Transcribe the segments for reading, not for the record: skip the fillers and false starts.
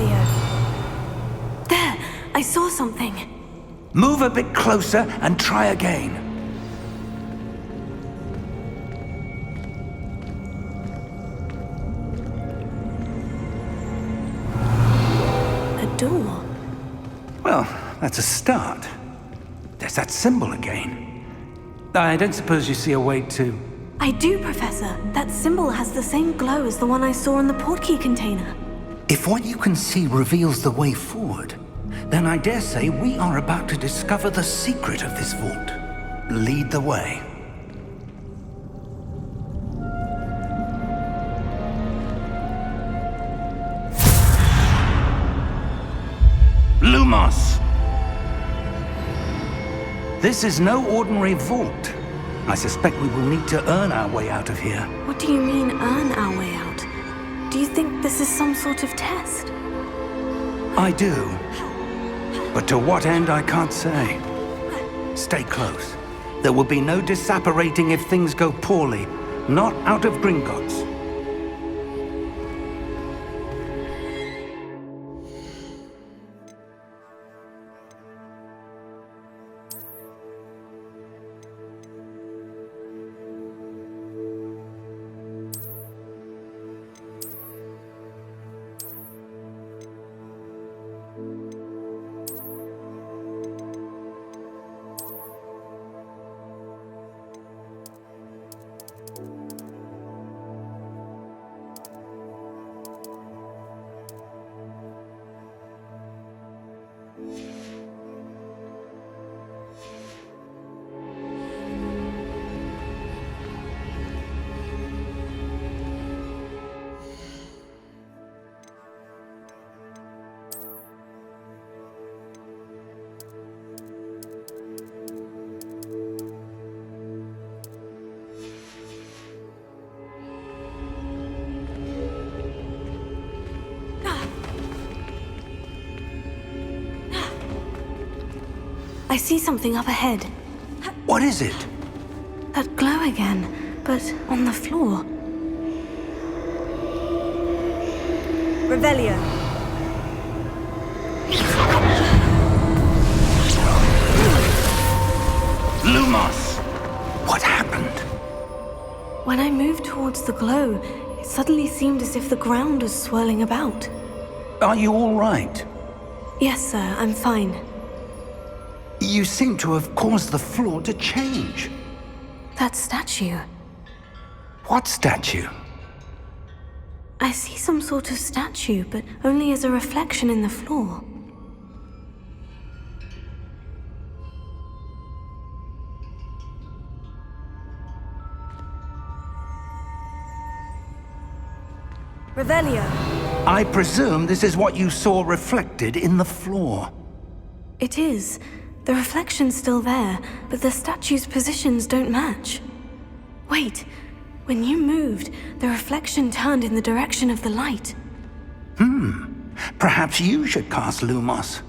Revelio. There! I saw something. Move a bit closer and try again. A door. Well, that's a start. There's that symbol again. I don't suppose you see a way to... I do, Professor. That symbol has the same glow as the one I saw in the portkey container. If what you can see reveals the way forward, then I dare say we are about to discover the secret of this vault. Lead the way. Lumos! This is no ordinary vault. I suspect we will need to earn our way out of here. What do you mean, earn our way out? Do you think this is some sort of test? I do. But to what end, I can't say. Stay close. There will be no disapparating if things go poorly. Not out of Gringotts. I see something up ahead. What is it? That glow again, but on the floor. Revelio. Lumos! What happened? When I moved towards the glow, it suddenly seemed as if the ground was swirling about. Are you all right? Yes, sir, I'm fine. You seem to have caused the floor to change. That statue. What statue? I see some sort of statue, but only as a reflection in the floor. Revelio. I presume this is what you saw reflected in the floor. It is. The reflection's still there, but the statue's positions don't match. Wait, when you moved, the reflection turned in the direction of the light. Perhaps you should cast Lumos.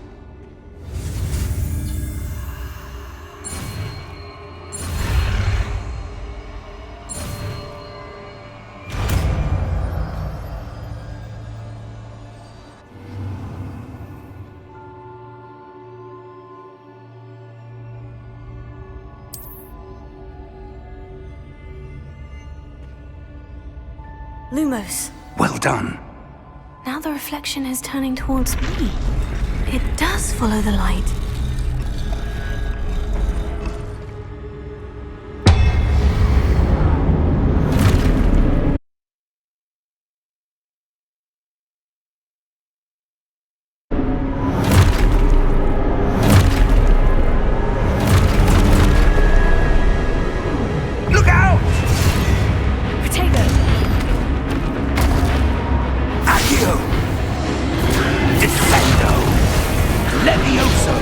Lumos. Well done. Now the reflection is turning towards me. It does follow the light. Look out! Potato! Accio! Defendo! Levioso!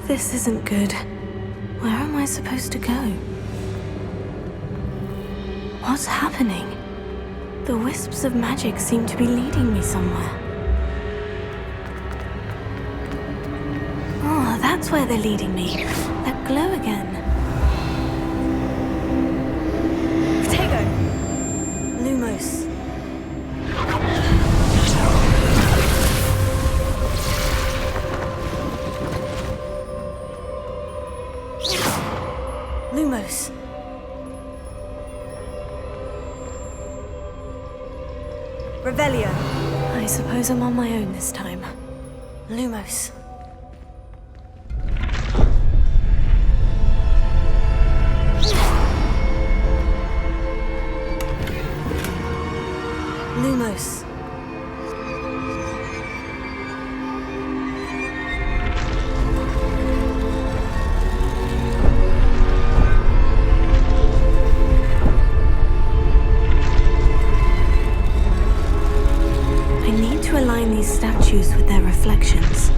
This isn't good. Where am I supposed to go? What's happening? The wisps of magic seem to be leading me somewhere. Oh, that's where they're leading me. That glow again. Potato! Lumos. Lumos. Revelio. I suppose I'm on my own this time. Lumos. Lumos. I need to align these statues with their reflections.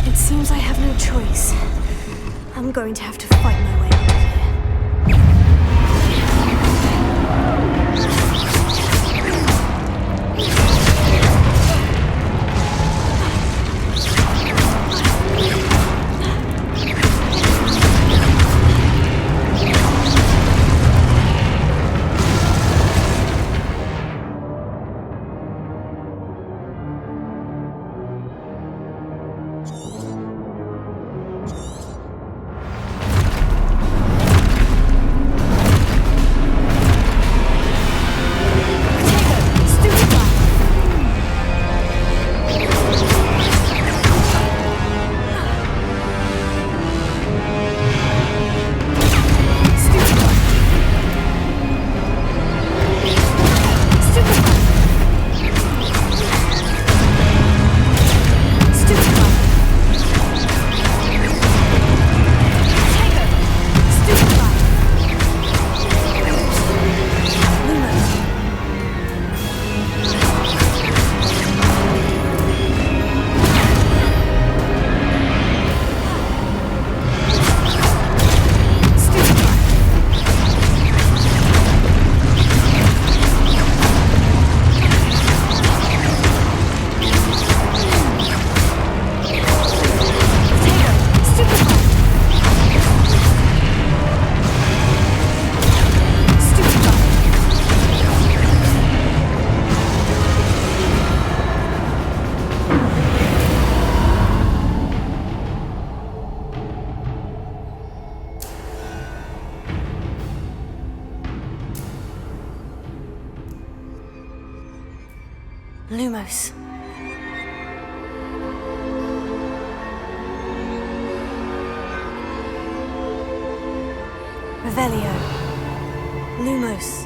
It seems I have no choice. I'm going to have to fight my way out of here. Lumos. Revelio. Lumos.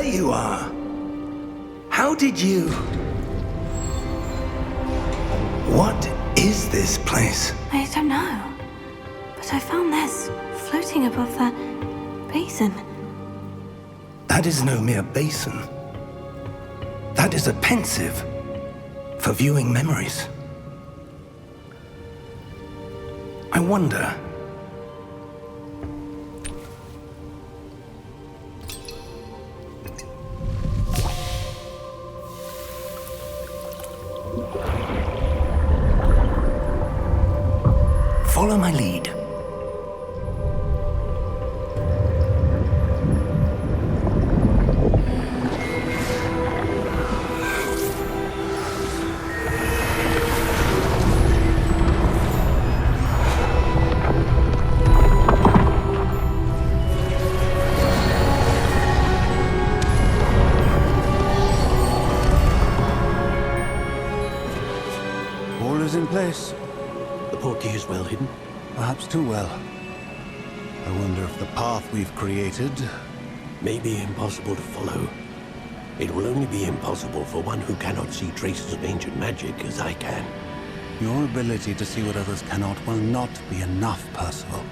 you are. How did you... What is this place? I don't know. But I found this floating above that basin. That is no mere basin. That is a pensive for viewing memories. I wonder... Follow my lead. All is in place. The portkey is well hidden. Perhaps too well. I wonder if the path we've created... May be impossible to follow. It will only be impossible for one who cannot see traces of ancient magic as I can. Your ability to see what others cannot will not be enough, Percival.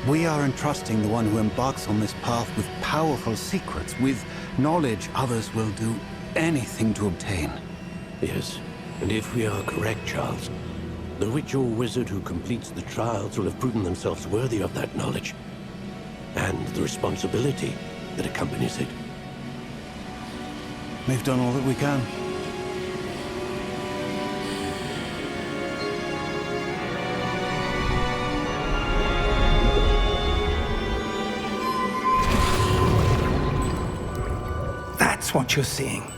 We are entrusting the one who embarks on this path with powerful secrets, with knowledge others will do anything to obtain. Yes, and if we are correct, Charles, the witch or wizard who completes the trials will have proven themselves worthy of that knowledge, and the responsibility that accompanies it. We've done all that we can. That's what you're seeing.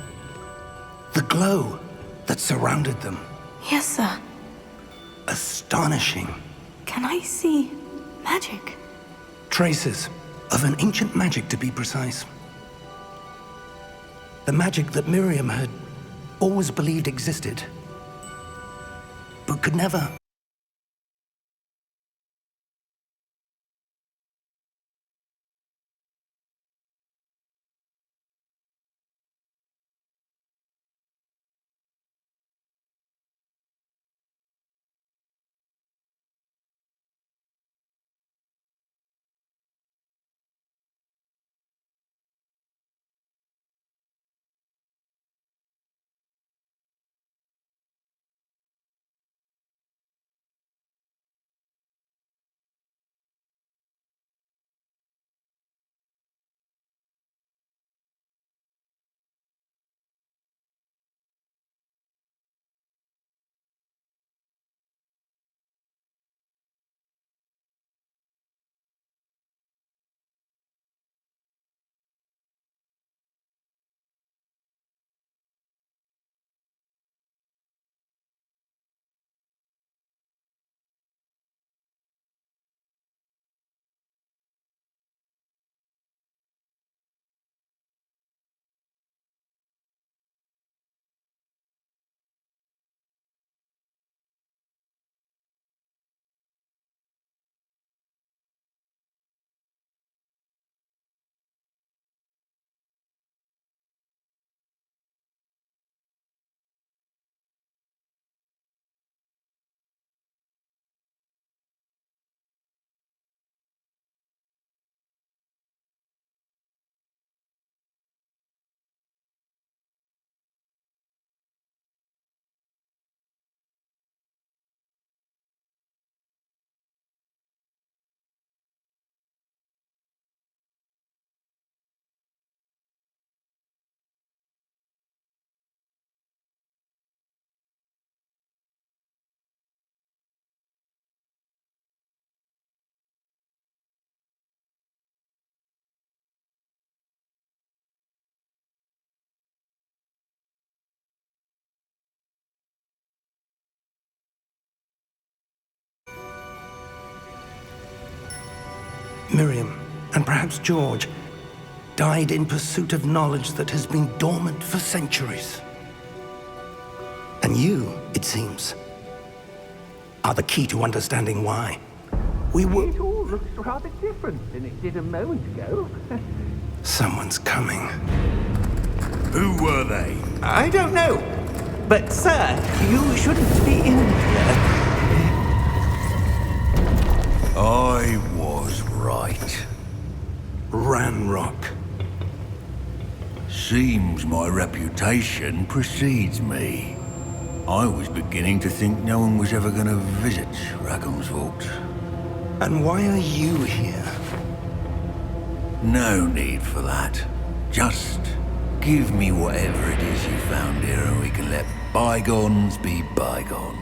The glow that surrounded them. Yes, sir. Astonishing. Can I see magic? Traces of an ancient magic, to be precise. The magic that Miriam had always believed existed, but could never... Miriam, and perhaps George, died in pursuit of knowledge that has been dormant for centuries. And you, it seems, are the key to understanding why. We were... room looks rather different than it did a moment ago. Someone's coming. Who were they? I don't know. But, sir, you shouldn't be in here. I was right. Ranrock. Seems my reputation precedes me. I was beginning to think no one was ever going to visit Rackham's vault. And why are you here? No need for that. Just give me whatever it is you found here and we can let bygones be bygones.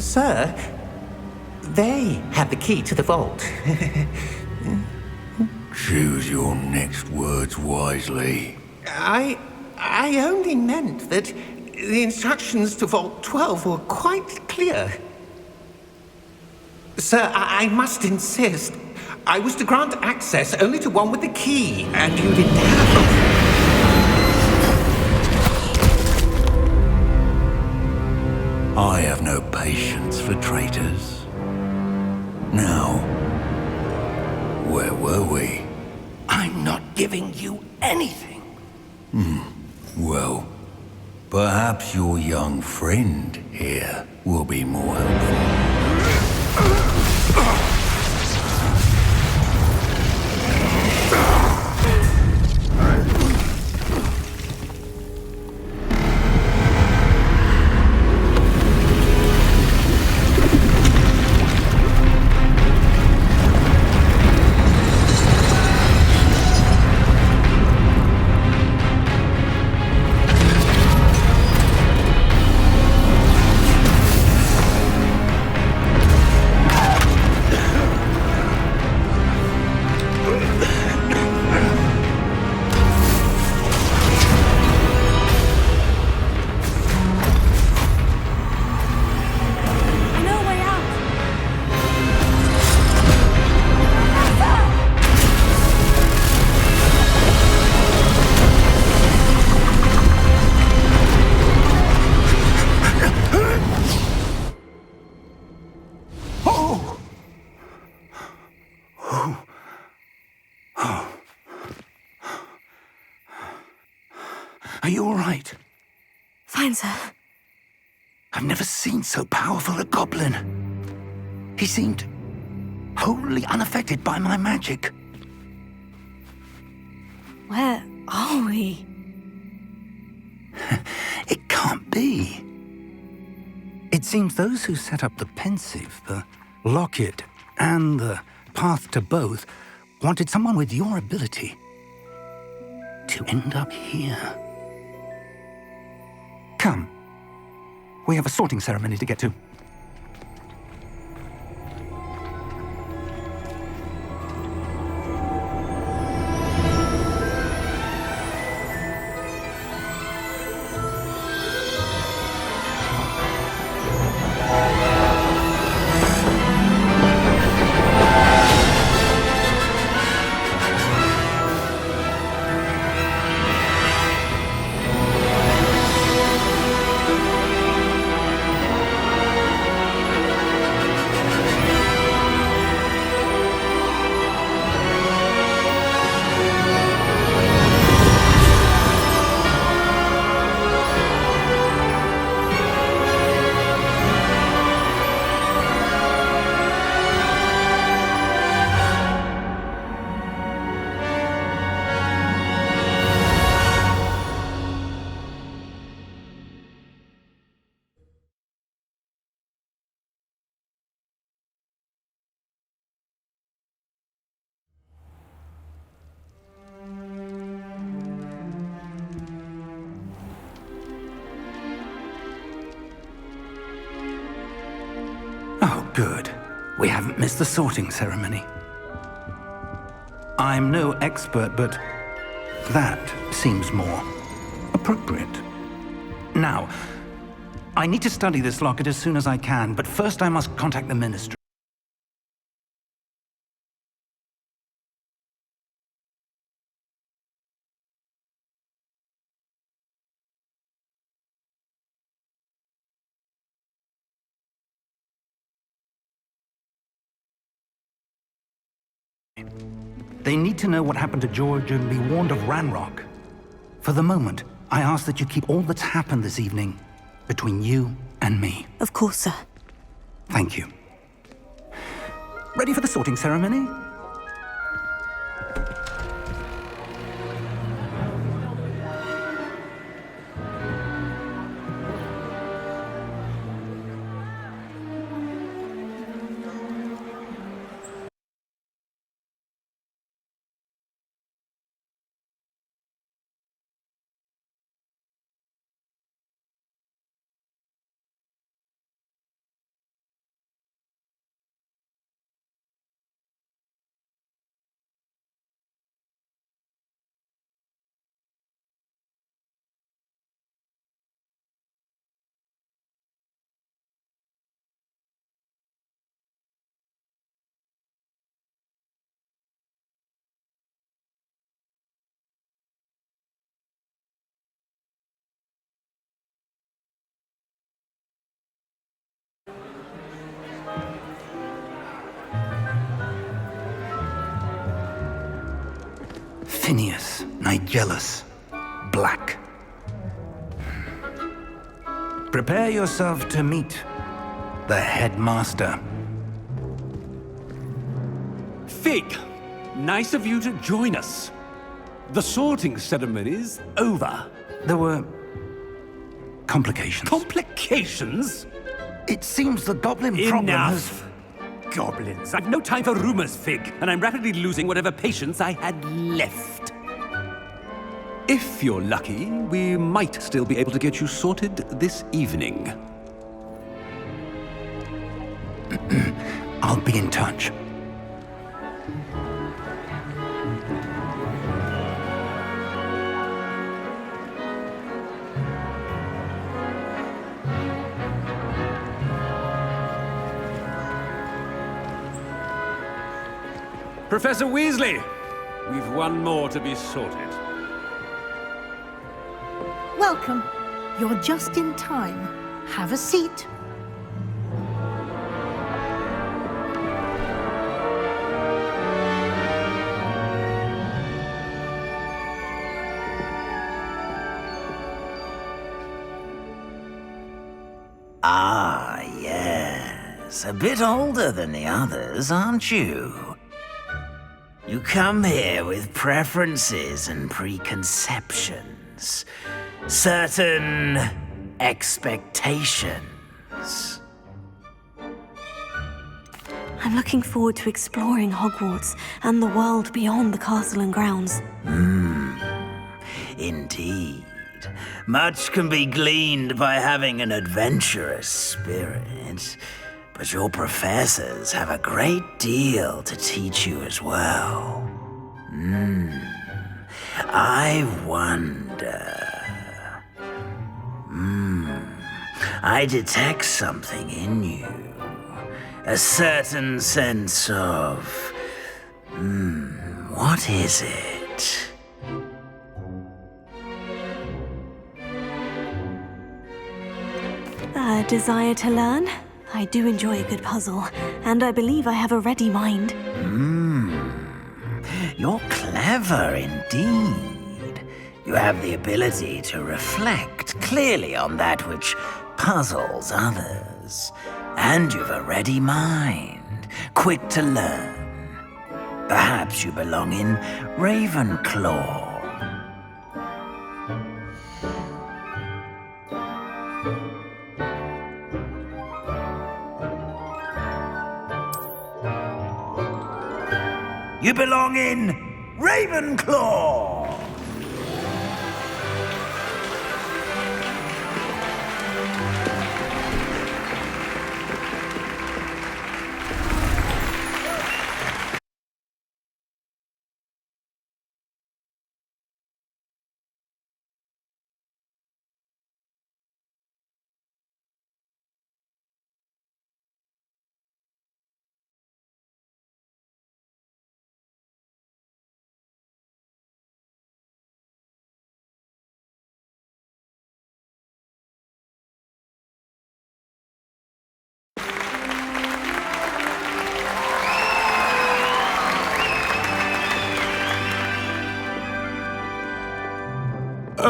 Sir, they have the key to the vault. Choose your next words wisely. I only meant that the instructions to Vault 12 were quite clear. Sir, I must insist. I was to grant access only to one with the key, and you didn't have it. I have no patience for traitors. Now, where were we? I'm not giving you anything. Well, perhaps your young friend here will be more helpful. I know a way out. Are you all right? Fine, sir. I've never seen so powerful a goblin. He seemed wholly unaffected by my magic. Where are we? It can't be. It seems those who set up the pensive, the locket, and the path to both wanted someone with your ability to end up here. Come. We have a sorting ceremony to get to. Oh, good. We haven't missed the sorting ceremony. I'm no expert, but that seems more appropriate. Now, I need to study this locket as soon as I can, but first I must contact the Ministry. They need to know what happened to George and be warned of Ranrock. For the moment, I ask that you keep all that's happened this evening between you and me. Of course, sir. Thank you. Ready for the sorting ceremony? Phineas, Nigellus, Black. Prepare yourself to meet the headmaster. Fig, nice of you to join us. The sorting ceremony's over. There were complications. Complications? It seems the goblin problem has... Enough! Goblins. I've no time for rumors, Fig, and I'm rapidly losing whatever patience I had left. If you're lucky, we might still be able to get you sorted this evening. I'll be in touch. Professor Weasley, we've one more to be sorted. Welcome. You're just in time. Have a seat. Ah, yes. A bit older than the others, aren't you? You come here with preferences and preconceptions. Certain expectations. I'm looking forward to exploring Hogwarts and the world beyond the castle and grounds. Indeed. Much can be gleaned by having an adventurous spirit, but your professors have a great deal to teach you as well. I wonder... I detect something in you. A certain sense of... what is it? A desire to learn? I do enjoy a good puzzle, and I believe I have a ready mind. You're clever indeed. You have the ability to reflect clearly on that which puzzles others. And you've a ready mind, quick to learn. Perhaps you belong in Ravenclaw. You belong in Ravenclaw!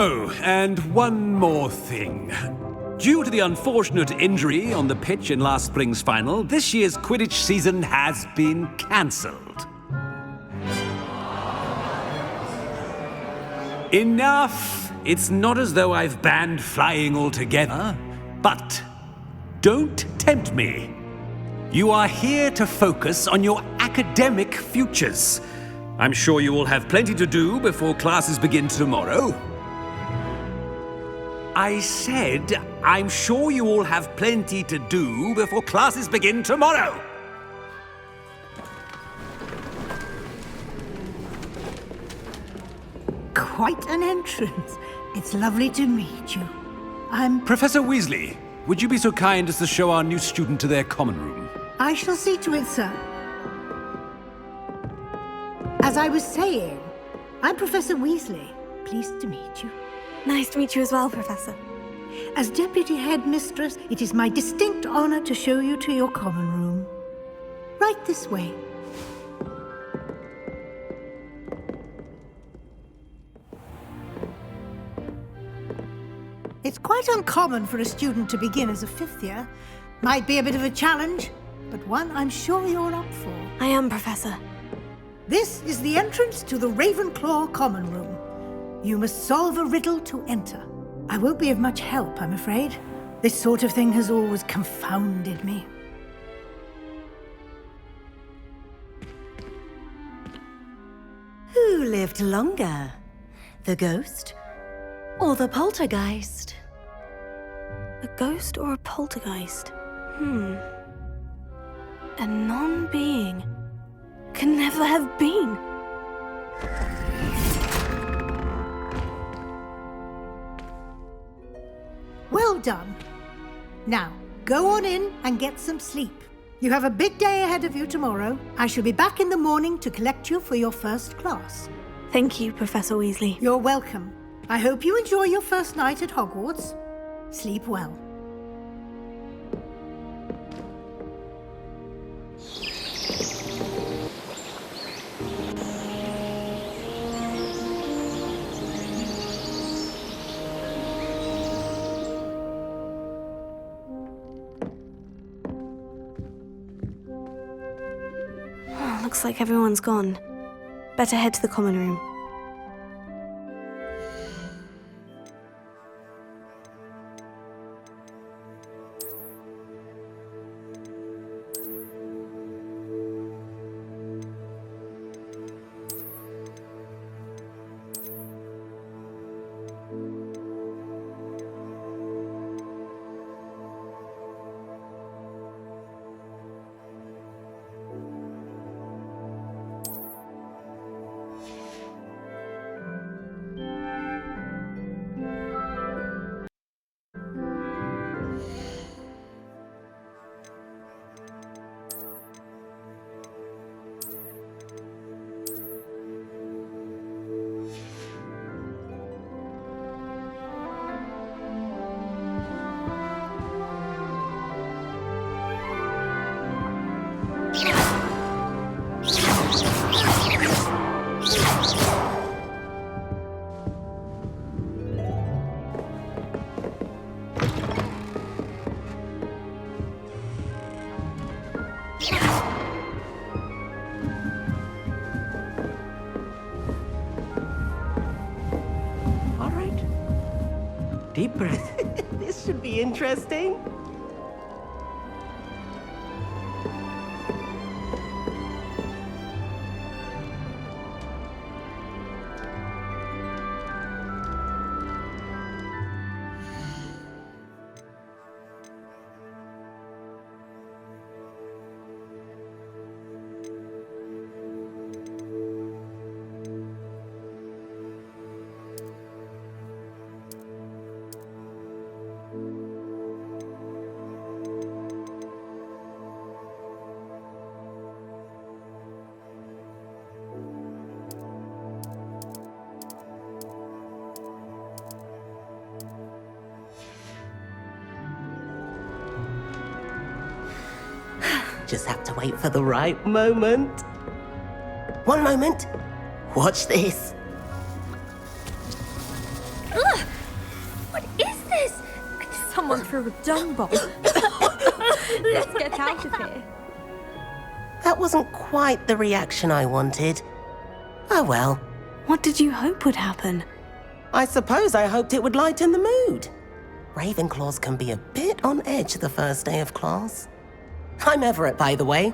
Oh, and one more thing. Due to the unfortunate injury on the pitch in last spring's final, this year's Quidditch season has been cancelled. Enough! It's not as though I've banned flying altogether, but don't tempt me. You are here to focus on your academic futures. I'm sure you will have plenty to do before classes begin tomorrow. I said, I'm sure you all have plenty to do before classes begin tomorrow. Quite an entrance. It's lovely to meet you. I'm... Professor Weasley, would you be so kind as to show our new student to their common room? I shall see to it, sir. As I was saying, I'm Professor Weasley. Pleased to meet you. Nice to meet you as well, Professor. As Deputy Headmistress, it is my distinct honor to show you to your common room. Right this way. It's quite uncommon for a student to begin as a fifth year. Might be a bit of a challenge, but one I'm sure you're up for. I am, Professor. This is the entrance to the Ravenclaw Common Room. You must solve a riddle to enter. I won't be of much help, I'm afraid. This sort of thing has always confounded me. Who lived longer? The ghost or the poltergeist? A ghost or a poltergeist? A non-being can never have been. Well done. Now, go on in and get some sleep. You have a big day ahead of you tomorrow. I shall be back in the morning to collect you for your first class. Thank you, Professor Weasley. You're welcome. I hope you enjoy your first night at Hogwarts. Sleep well. Looks like everyone's gone. Better head to the common room. Deep breath. This should be interesting. Just have to wait for the right moment. One moment. Watch this. Ugh! through a dung bomb. Let's get out of here. That wasn't quite the reaction I wanted. Oh well. What did you hope would happen? I suppose I hoped it would lighten the mood. Ravenclaws can be a bit on edge the first day of class. I'm Everett, by the way.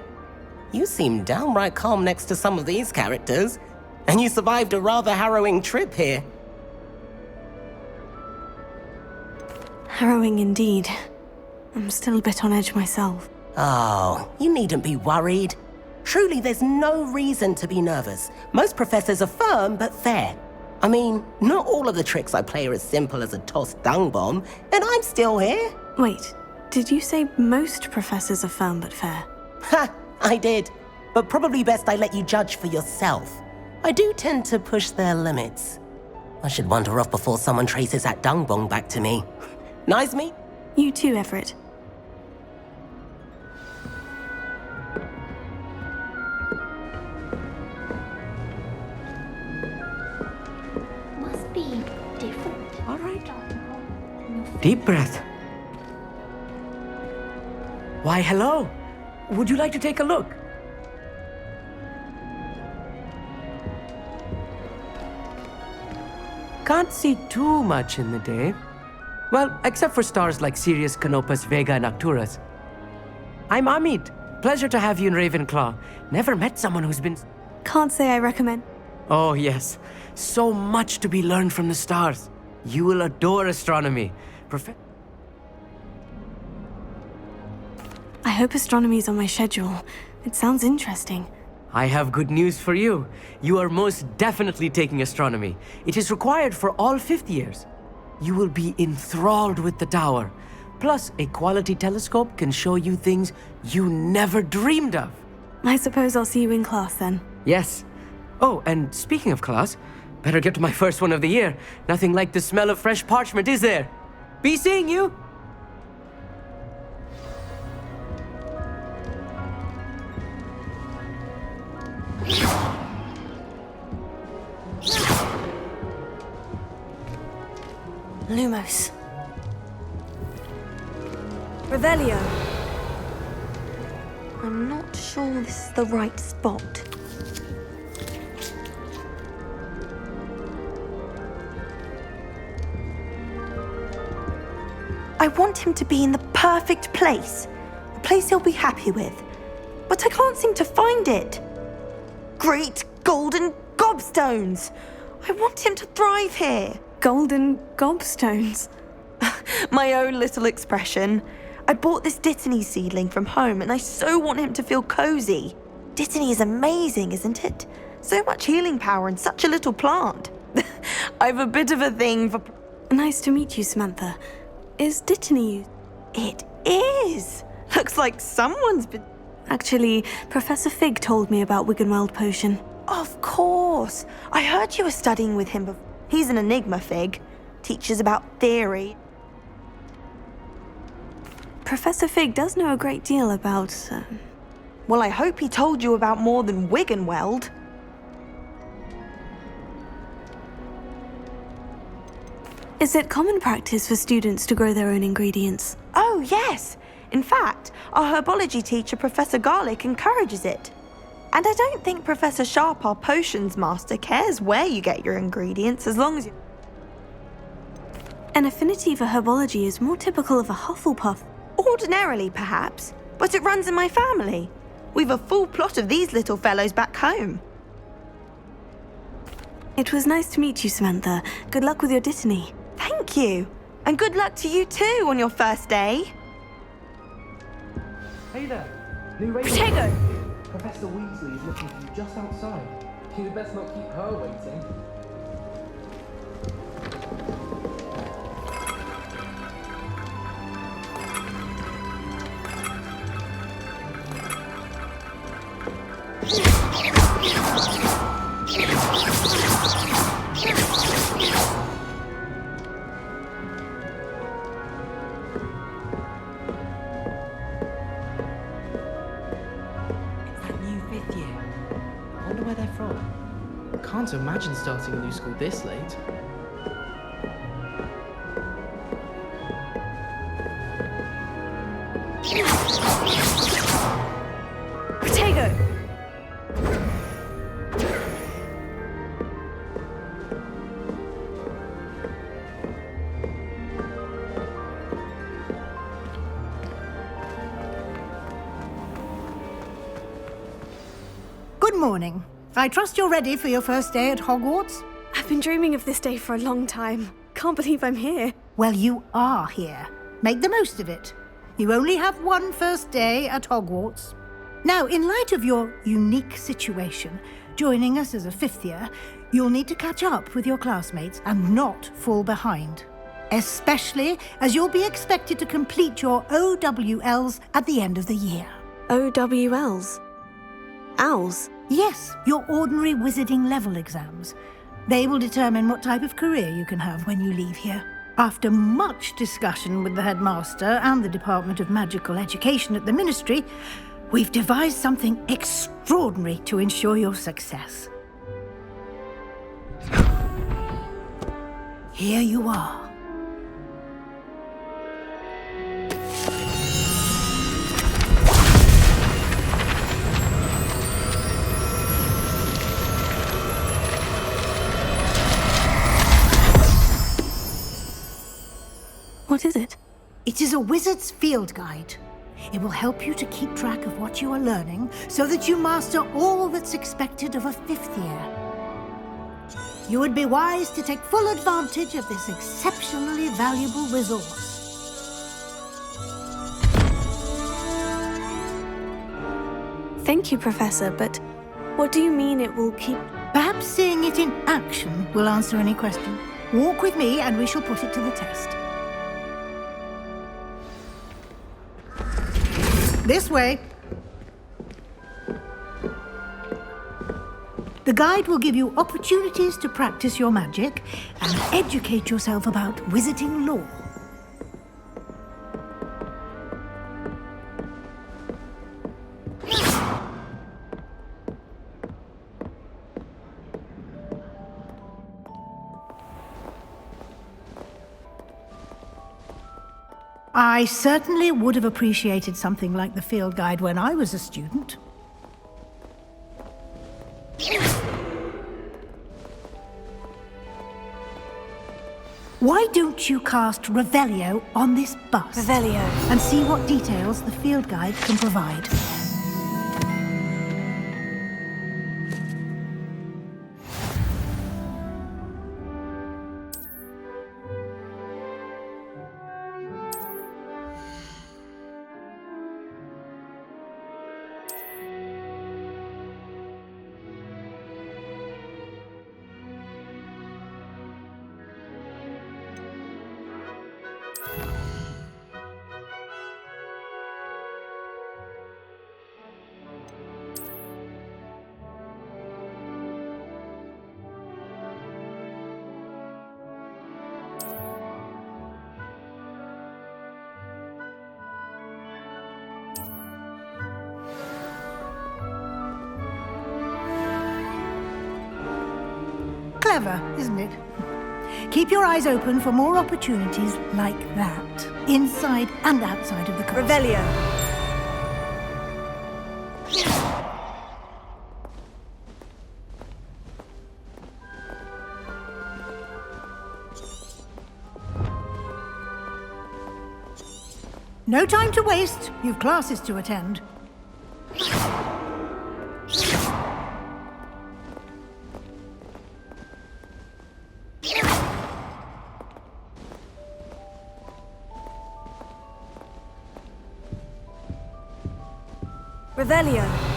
You seem downright calm next to some of these characters, and you survived a rather harrowing trip here. Harrowing indeed. I'm still a bit on edge myself. Oh, you needn't be worried. Truly, there's no reason to be nervous. Most professors are firm but fair. I mean, not all of the tricks I play are as simple as a tossed dung bomb, and I'm still here. Wait, did you say most professors are firm but fair? Ha, I did. But probably best I let you judge for yourself. I do tend to push their limits. I should wander off before someone traces that dung bomb back to me. Nice meet. You too, Everett. Must be different. All right. Deep breath. Why, hello. Would you like to take a look? Can't see too much in the day. Well, except for stars like Sirius, Canopus, Vega, and Arcturus. I'm Amit. Pleasure to have you in Ravenclaw. Never met someone who's been... Can't say I recommend. Oh, yes. So much to be learned from the stars. You will adore astronomy. I hope astronomy's on my schedule. It sounds interesting. I have good news for you. You are most definitely taking astronomy. It is required for all fifth years. You will be enthralled with the tower. Plus, a quality telescope can show you things you never dreamed of. I suppose I'll see you in class then. Yes. Oh, and speaking of class, better get to my first one of the year. Nothing like the smell of fresh parchment, is there? Be seeing you! Lumos. Revelio. I'm not sure this is the right spot. I want him to be in the perfect place. A place he'll be happy with. But I can't seem to find it. Great golden gobstones! I want him to thrive here. Golden gobstones? My own little expression. I bought this Dittany seedling from home and I so want him to feel cozy. Dittany is amazing, isn't it? So much healing power in such a little plant. I've a bit of a thing for... Nice to meet you, Samantha. Is Dittany... It is! Looks like someone's been... Actually, Professor Fig told me about Wiggenweld potion. Of course! I heard you were studying with him before. He's an enigma, Fig. Teaches about theory. Professor Fig does know a great deal about... Well, I hope he told you about more than Wiggenweld. Is it common practice for students to grow their own ingredients? Oh, yes! In fact, our herbology teacher, Professor Garlick, encourages it. And I don't think Professor Sharp, our potions master, cares where you get your ingredients as long as you... An affinity for herbology is more typical of a Hufflepuff. Ordinarily, perhaps, but it runs in my family. We've a full plot of these little fellows back home. It was nice to meet you, Samantha. Good luck with your Dittany. Thank you. And good luck to you too on your first day. Hey there, new Protego! Professor Weasley is looking for you just outside. You'd best not keep her waiting. Can't imagine starting a new school this late. Protego! Good morning. I trust you're ready for your first day at Hogwarts? I've been dreaming of this day for a long time. Can't believe I'm here. Well, you are here. Make the most of it. You only have one first day at Hogwarts. Now, in light of your unique situation, joining us as a fifth year, you'll need to catch up with your classmates and not fall behind. Especially as you'll be expected to complete your OWLs at the end of the year. OWLs? Owls? Yes, your ordinary wizarding level exams. They will determine what type of career you can have when you leave here. After much discussion with the headmaster and the Department of Magical Education at the Ministry, we've devised something extraordinary to ensure your success. Here you are. What is it? It is a wizard's field guide. It will help you to keep track of what you are learning so that you master all that's expected of a fifth year. You would be wise to take full advantage of this exceptionally valuable resource. Thank you, Professor, but what do you mean it will keep... Perhaps seeing it in action will answer any question. Walk with me and we shall put it to the test. This way. The guide will give you opportunities to practice your magic and educate yourself about wizarding lore. I certainly would have appreciated something like the field guide when I was a student. Why don't you cast Revelio on this bus? Revelio. And see what details the field guide can provide. Clever, isn't it? Keep your eyes open for more opportunities like that, inside and outside of the castle. Revelio. No time to waste. You've classes to attend. Revelio.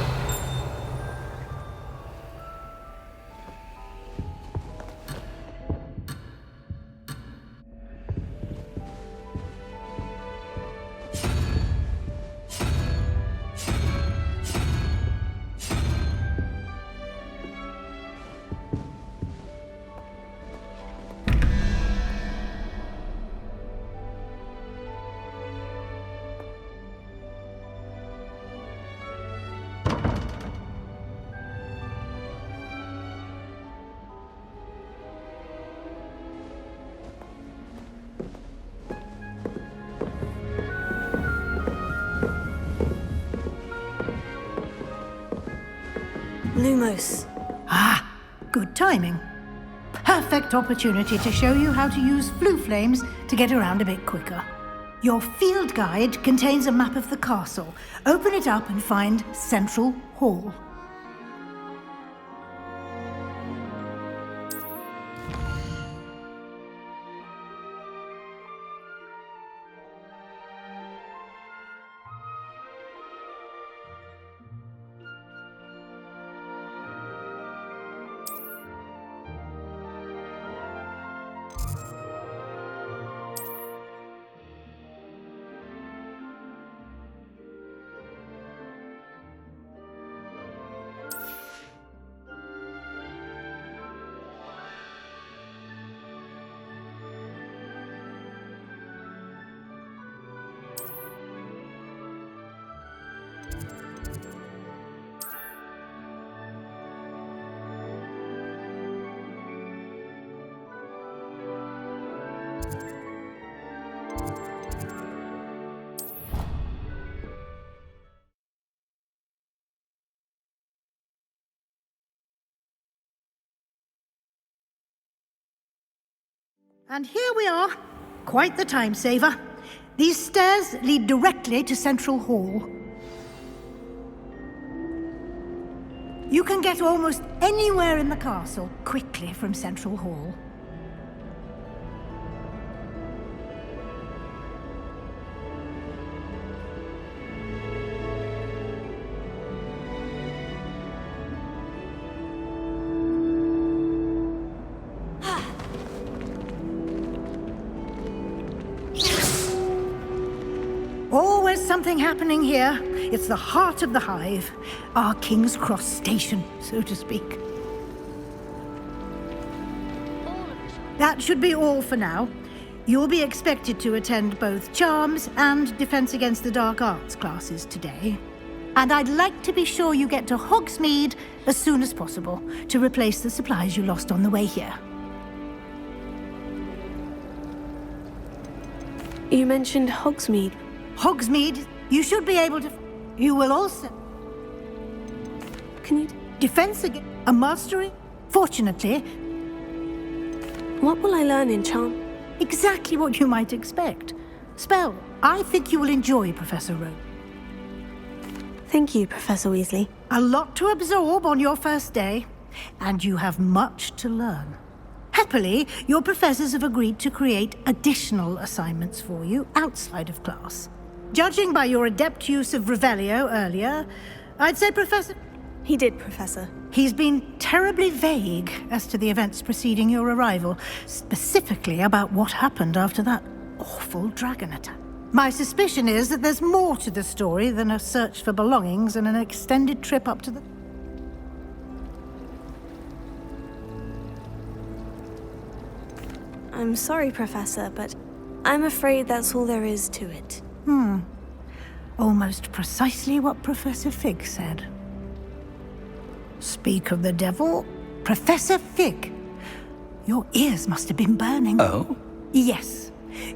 Lumos. Ah, good timing. Perfect opportunity to show you how to use flue flames to get around a bit quicker. Your field guide contains a map of the castle. Open it up and find Central Hall. And here we are. Quite the time saver. These stairs lead directly to Central Hall. You can get almost anywhere in the castle quickly from Central Hall. Always something happening here. It's the heart of the hive. Our King's Cross station, so to speak. That should be all for now. You'll be expected to attend both Charms and Defense Against the Dark Arts classes today. And I'd like to be sure you get to Hogsmeade as soon as possible to replace the supplies you lost on the way here. You mentioned Hogsmeade. Hogsmeade, you should be able to... You will also... Can you... Defense against... A mastery? Fortunately... What will I learn in Charm? Exactly what you might expect. Spell. I think you will enjoy Professor Rowe. Thank you, Professor Weasley. A lot to absorb on your first day, and you have much to learn. Happily, your professors have agreed to create additional assignments for you outside of class. Judging by your adept use of Revelio earlier, I'd say Professor... He did, Professor. He's been terribly vague as to the events preceding your arrival, specifically about what happened after that awful dragon attack. My suspicion is that there's more to the story than a search for belongings and an extended trip up to the... I'm sorry, Professor, but I'm afraid that's all there is to it. Almost precisely what Professor Fig said. Speak of the devil, Professor Fig. Your ears must have been burning. Oh? Yes.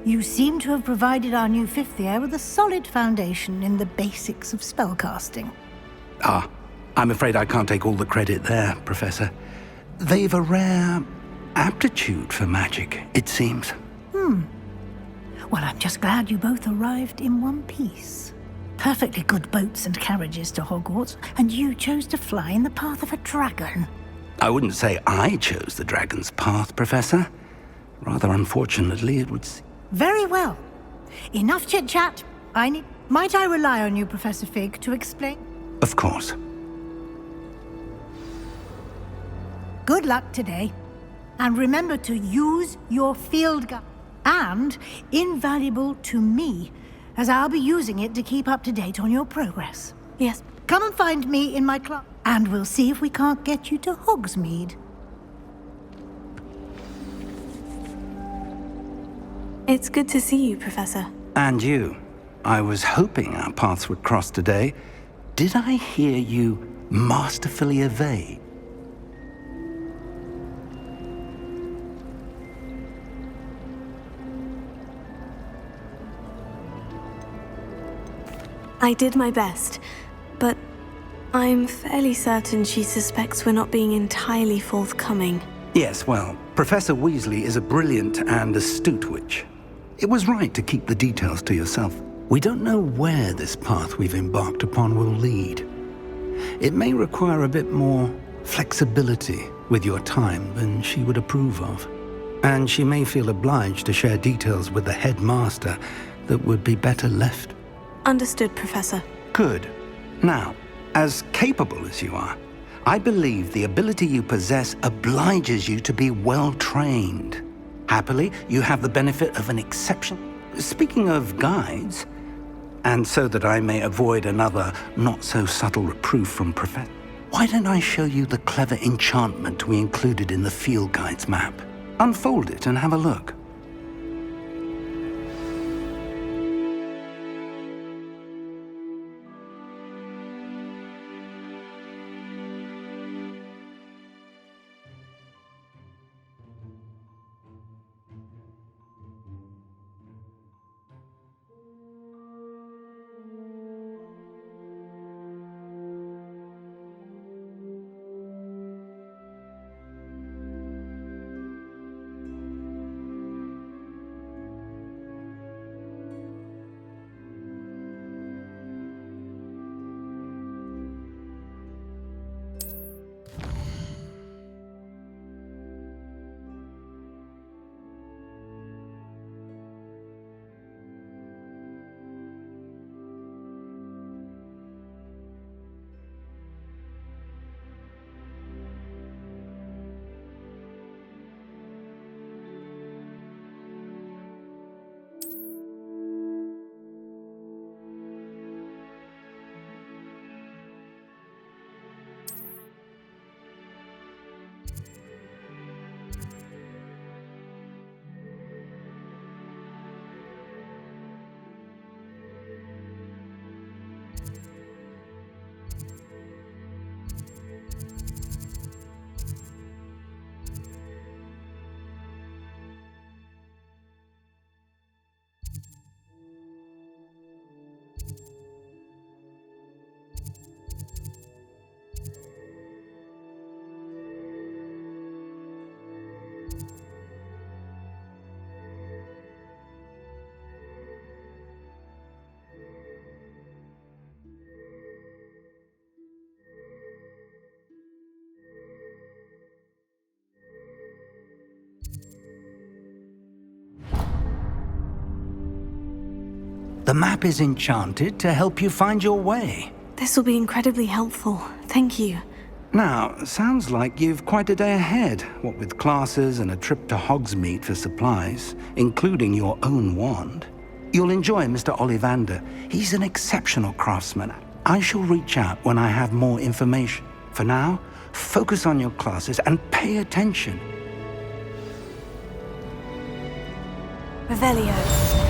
You seem to have provided our new fifth year with a solid foundation in the basics of spellcasting. Ah, I'm afraid I can't take all the credit there, Professor. They've a rare aptitude for magic, it seems. Well, I'm just glad you both arrived in one piece. Perfectly good boats and carriages to Hogwarts, and you chose to fly in the path of a dragon. I wouldn't say I chose the dragon's path, Professor. Rather unfortunately, it would... Very well. Enough chit-chat. Might I rely on you, Professor Fig, to explain? Of course. Good luck today. And remember to use your field guide. And invaluable to me, as I'll be using it to keep up to date on your progress. Yes. Come and find me in my class, and we'll see if we can't get you to Hogsmeade. It's good to see you, Professor. And you. I was hoping our paths would cross today. Did I hear you masterfully evade? I did my best, but I'm fairly certain she suspects we're not being entirely forthcoming. Yes, well, Professor Weasley is a brilliant and astute witch. It was right to keep the details to yourself. We don't know where this path we've embarked upon will lead. It may require a bit more flexibility with your time than she would approve of. And she may feel obliged to share details with the headmaster that would be better left. Understood, Professor. Good. Now, as capable as you are, I believe the ability you possess obliges you to be well-trained. Happily, you have the benefit of an exception. Speaking of guides, and so that I may avoid another not-so-subtle reproof from Professor, why don't I show you the clever enchantment we included in the field guide's map? Unfold it and have a look. The map is enchanted to help you find your way. This will be incredibly helpful. Thank you. Now, sounds like you've quite a day ahead, what with classes and a trip to Hogsmeade for supplies, including your own wand. You'll enjoy Mr. Ollivander. He's an exceptional craftsman. I shall reach out when I have more information. For now, focus on your classes and pay attention. Revelio.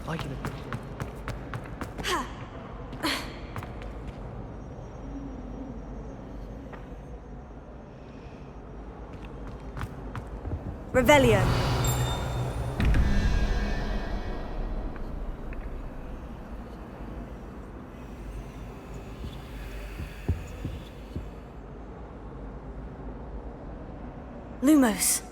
I can appreciate Revelio. Lumos.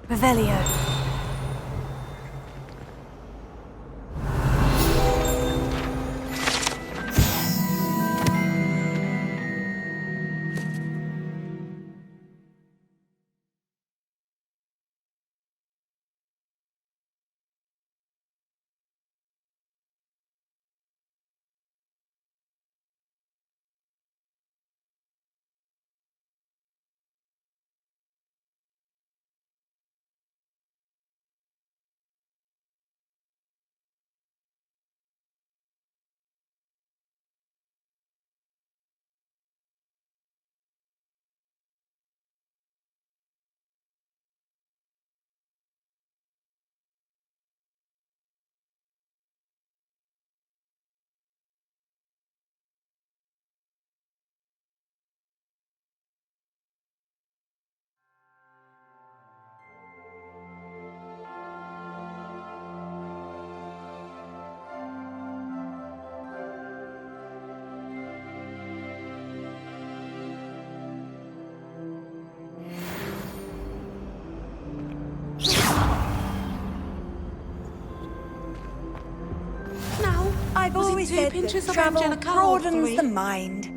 Revelio. I've Was it always 2 said pinches that of travel Angelica or broadens 3? the mind.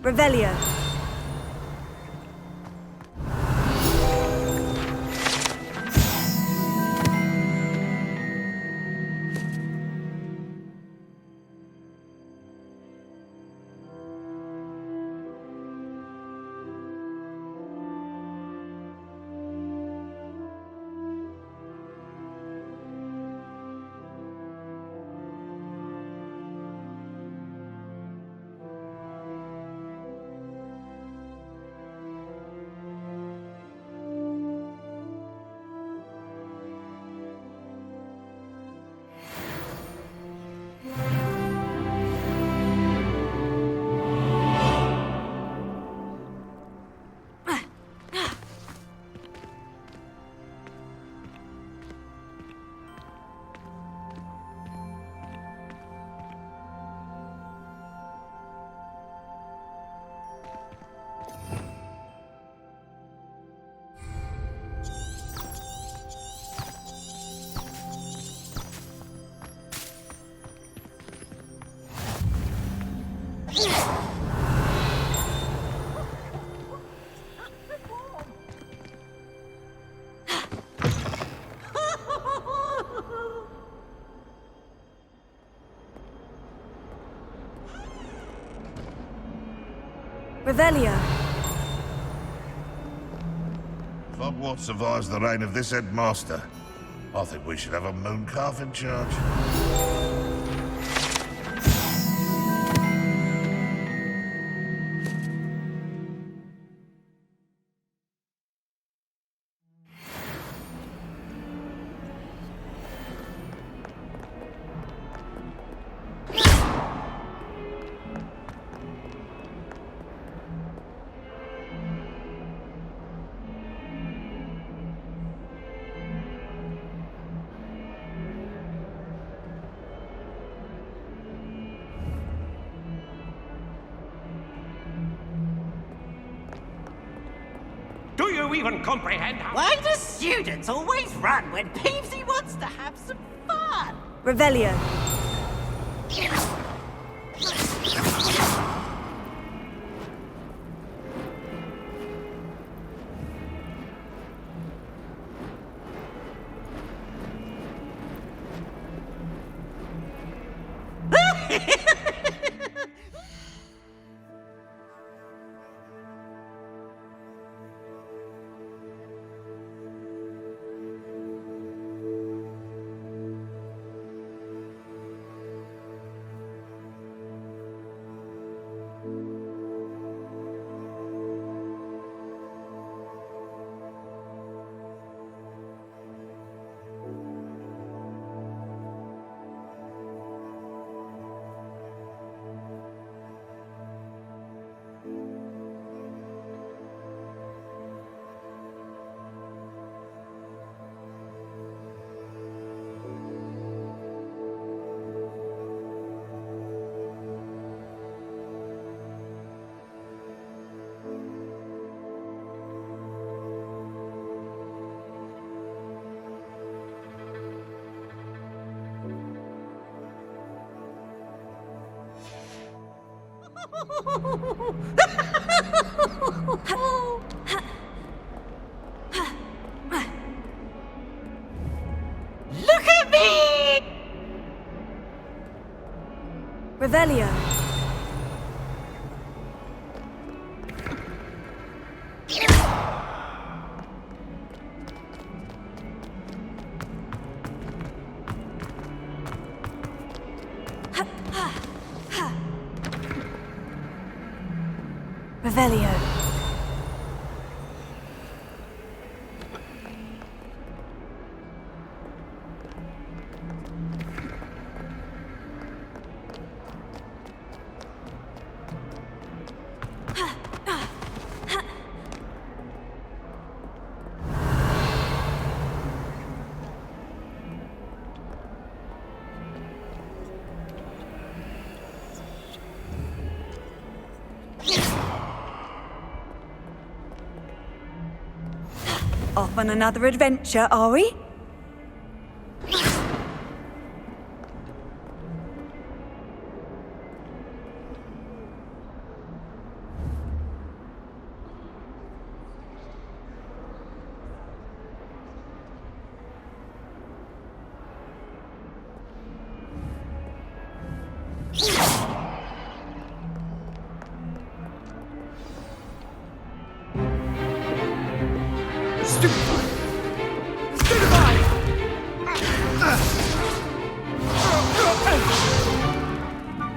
Revelio. Revelio. If Hogwarts survives the reign of this headmaster, I think we should have a moon calf in charge. Do you even comprehend how— Why do students always run when Peevesy wants to have some fun? Revelio. Look at me! Revelio. Revelio. Off on another adventure, are we?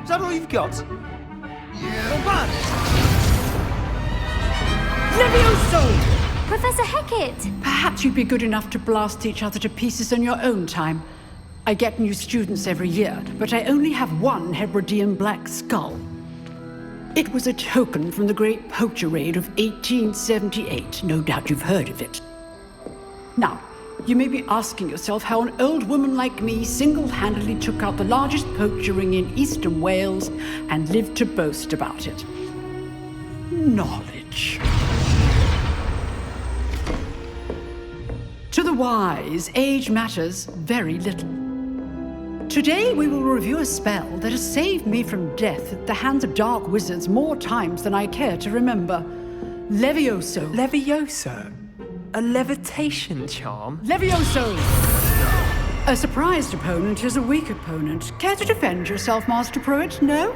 Is that all you've got? Yeah. Levioso! Professor Hecat! Perhaps you'd be good enough to blast each other to pieces in your own time. I get new students every year, but I only have one Hebridean black skull. It was a token from the Great Poacher Raid of 1878. No doubt you've heard of it. Now, you may be asking yourself how an old woman like me single-handedly took out the largest poacher ring in eastern Wales and lived to boast about it. Knowledge. To the wise, age matters very little. Today we will review a spell that has saved me from death at the hands of dark wizards more times than I care to remember. Levioso. Levioso? A levitation charm? Levioso! A surprised opponent is a weak opponent. Care to defend yourself, Master Pruitt? No?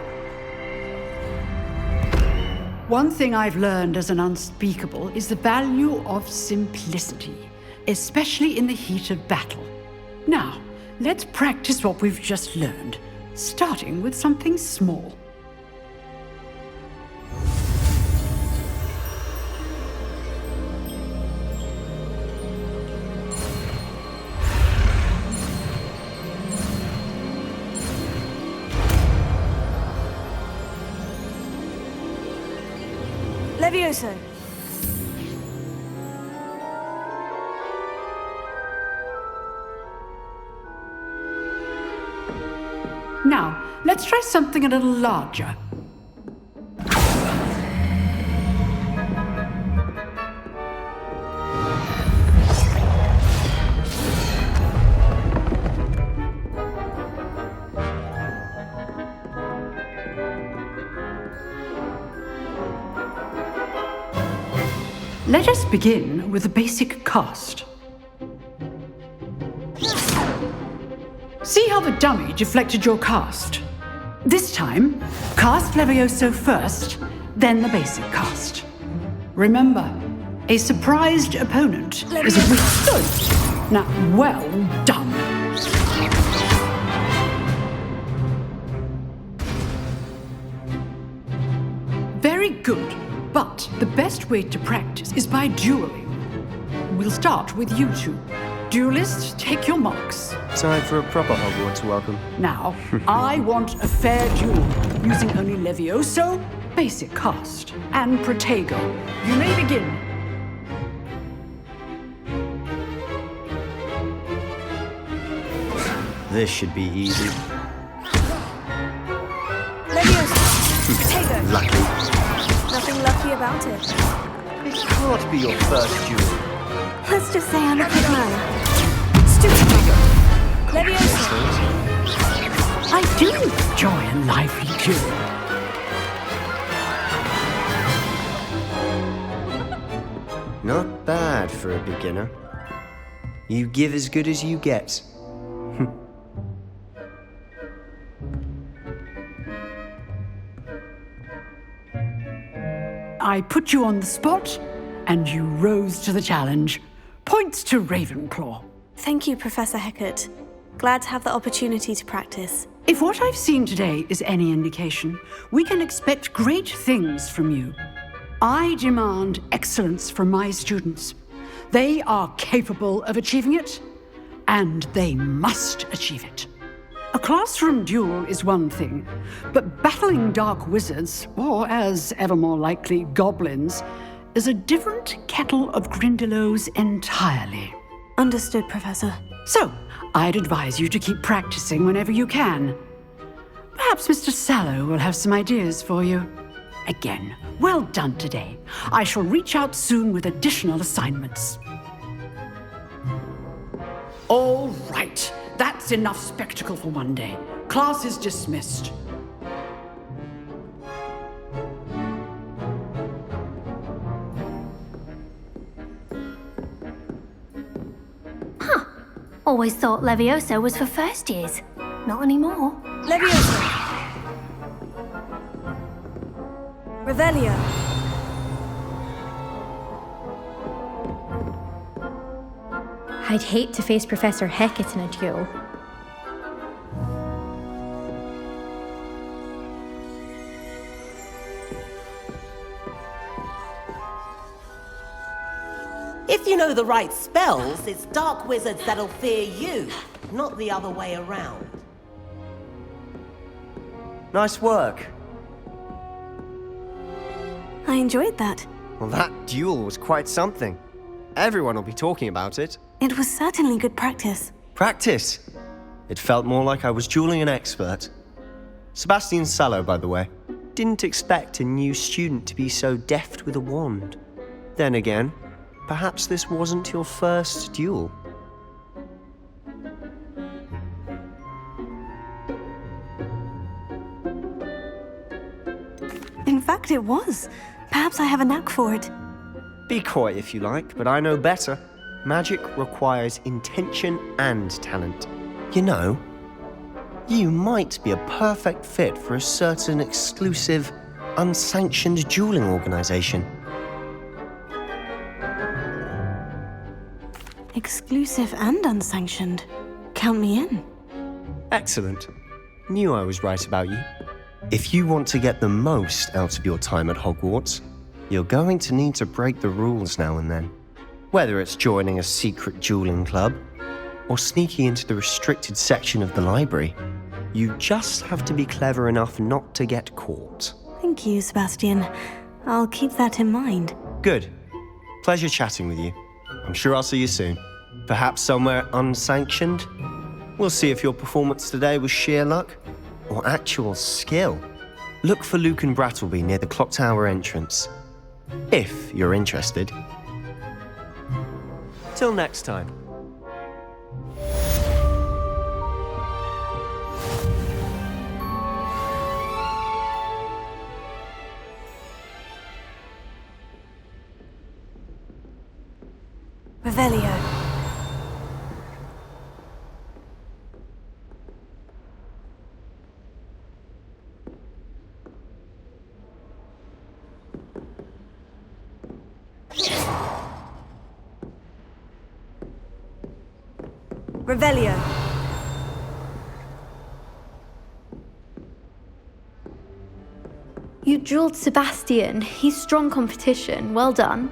One thing I've learned as an unspeakable is the value of simplicity, especially in the heat of battle. Now, let's practice what we've just learned, starting with something small. Levioso. Now, let's try something a little larger. Let us begin with the basic cast. See how the dummy deflected your cast? This time, cast Levioso first, then the basic cast. Remember, a surprised opponent is a weak foe. Now, well done. Very good, but the best way to practice is by dueling. We'll start with you two. Duelists, take your marks. Time for a proper Hogwarts welcome. Now, I want a fair duel, using only Levioso, basic cast, and Protego. You may begin. This should be easy. Levioso. Protego. Lucky. Nothing lucky about it. It can't be your first duel. Let's just say I'm a good man. Stupid. Levioso. I do enjoy a lively duel. Not bad for a beginner. You give as good as you get. I put you on the spot, and you rose to the challenge. Points to Ravenclaw. Thank you, Professor Hecat. Glad to have the opportunity to practice. If what I've seen today is any indication, we can expect great things from you. I demand excellence from my students. They are capable of achieving it, and they must achieve it. A classroom duel is one thing, but battling dark wizards, or as ever more likely, goblins, is a different kettle of Grindylows entirely. Understood, Professor. So, I'd advise you to keep practicing whenever you can. Perhaps Mr. Sallow will have some ideas for you. Again, well done today. I shall reach out soon with additional assignments. All right. That's enough spectacle for one day. Class is dismissed. Always thought Levioso was for first years. Not anymore. Levioso. Revelio. I'd hate to face Professor Hecat in a duel. If you know the right spells, it's dark wizards that'll fear you, not the other way around. Nice work. I enjoyed that. Well, that duel was quite something. Everyone will be talking about it. It was certainly good practice. Practice? It felt more like I was dueling an expert. Sebastian Sallow, by the way. Didn't expect a new student to be so deft with a wand. Then again, perhaps this wasn't your first duel. In fact, it was. Perhaps I have a knack for it. Be coy if you like, but I know better. Magic requires intention and talent. You know, you might be a perfect fit for a certain exclusive, unsanctioned dueling organization. Exclusive and unsanctioned. Count me in. Excellent. Knew I was right about you. If you want to get the most out of your time at Hogwarts, you're going to need to break the rules now and then. Whether it's joining a secret dueling club, or sneaking into the restricted section of the library, you just have to be clever enough not to get caught. Thank you, Sebastian. I'll keep that in mind. Good. Pleasure chatting with you. I'm sure I'll see you soon. Perhaps somewhere unsanctioned? We'll see if your performance today was sheer luck or actual skill. Look for Luke and Brattleby near the clock tower entrance. If you're interested. Till next time. Revelio. Revelio. You dueled Sebastian. He's strong competition. Well done.